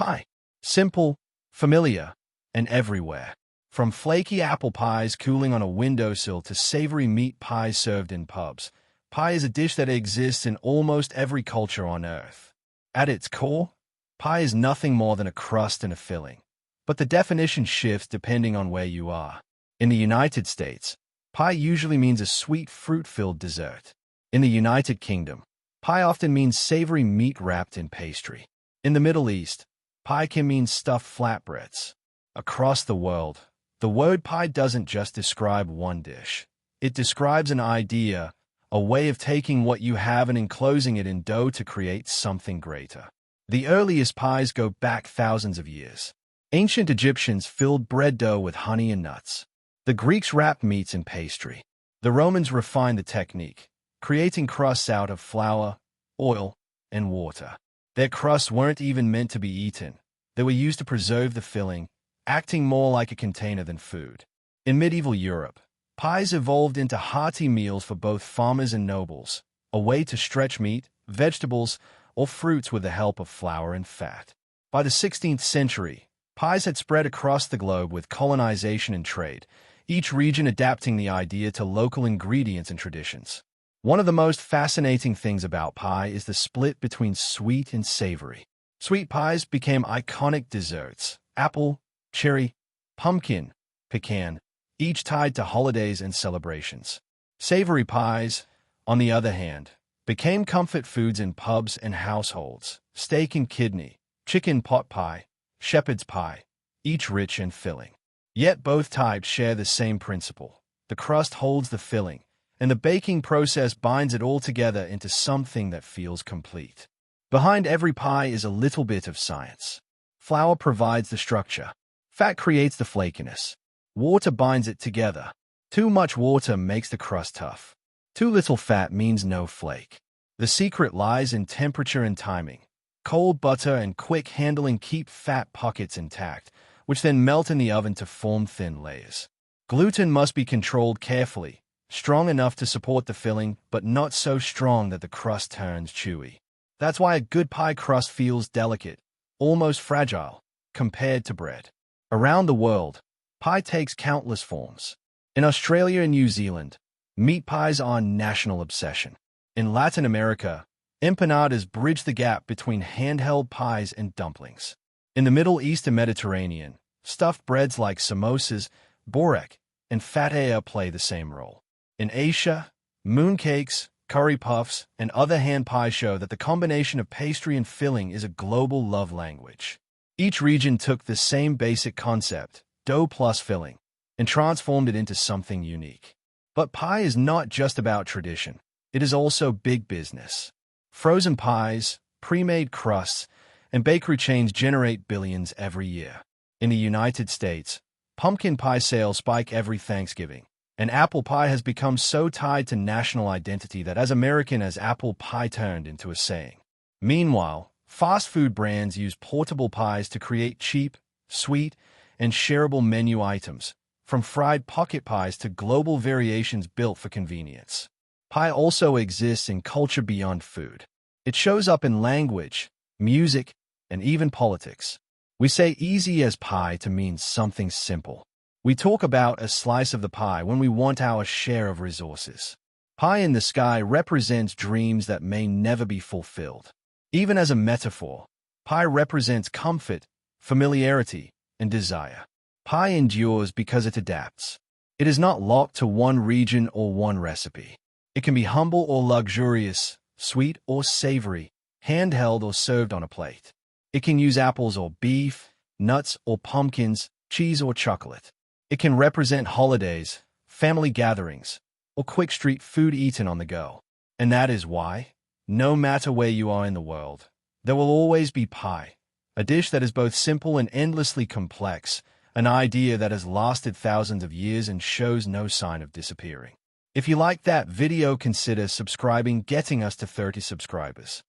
Pie. Simple, familiar, and everywhere. From flaky apple pies cooling on a windowsill to savory meat pies served in pubs, pie is a dish that exists in almost every culture on Earth. At its core, pie is nothing more than a crust and a filling. But the definition shifts depending on where you are. In the United States, pie usually means a sweet fruit-filled dessert. In the United Kingdom, pie often means savory meat wrapped in pastry. In the Middle East, pie can mean stuffed flatbreads. Across the world, the word pie doesn't just describe one dish. It describes an idea, a way of taking what you have and enclosing it in dough to create something greater. The earliest pies go back thousands of years. Ancient Egyptians filled bread dough with honey and nuts. The Greeks wrapped meats in pastry. The Romans refined the technique, creating crusts out of flour, oil, and water. Their crusts weren't even meant to be eaten. They were used to preserve the filling, acting more like a container than food. In medieval Europe, pies evolved into hearty meals for both farmers and nobles, a way to stretch meat, vegetables, or fruits with the help of flour and fat. By the 16th century, pies had spread across the globe with colonization and trade, each region adapting the idea to local ingredients and traditions. One of the most fascinating things about pie is the split between sweet and savory. Sweet pies became iconic desserts: apple, cherry, pumpkin, pecan, each tied to holidays and celebrations. Savory pies, on the other hand, became comfort foods in pubs and households: steak and kidney, chicken pot pie, shepherd's pie, each rich and filling. Yet both types share the same principle. The crust holds the filling, and the baking process binds it all together into something that feels complete. Behind every pie is a little bit of science. Flour provides the structure. Fat creates the flakiness. Water binds it together. Too much water makes the crust tough. Too little fat means no flake. The secret lies in temperature and timing. Cold butter and quick handling keep fat pockets intact, which then melt in the oven to form thin layers. Gluten must be controlled carefully, strong enough to support the filling, but not so strong that the crust turns chewy. That's why a good pie crust feels delicate, almost fragile, compared to bread. Around the world, pie takes countless forms. In Australia and New Zealand, meat pies are a national obsession. In Latin America, empanadas bridge the gap between handheld pies and dumplings. In the Middle East and Mediterranean, stuffed breads like samosas, borek, and fataya play the same role. In Asia, mooncakes, curry puffs, and other hand pies show that the combination of pastry and filling is a global love language. Each region took the same basic concept, dough plus filling, and transformed it into something unique. But pie is not just about tradition. It is also big business. Frozen pies, pre-made crusts, and bakery chains generate billions every year. In the United States, pumpkin pie sales spike every Thanksgiving, and apple pie has become so tied to national identity that as American as apple pie turned into a saying. Meanwhile, fast food brands use portable pies to create cheap, sweet, and shareable menu items, from fried pocket pies to global variations built for convenience. Pie also exists in culture beyond food. It shows up in language, music, and even politics. We say easy as pie to mean something simple. We talk about a slice of the pie when we want our share of resources. Pie in the sky represents dreams that may never be fulfilled. Even as a metaphor, pie represents comfort, familiarity, and desire. Pie endures because it adapts. It is not locked to one region or one recipe. It can be humble or luxurious, sweet or savory, handheld or served on a plate. It can use apples or beef, nuts or pumpkins, cheese or chocolate. It can represent holidays, family gatherings, or quick street food eaten on the go. And that is why, no matter where you are in the world, there will always be pie, a dish that is both simple and endlessly complex, an idea that has lasted thousands of years and shows no sign of disappearing. If you liked that video, consider subscribing, getting us to 30 subscribers.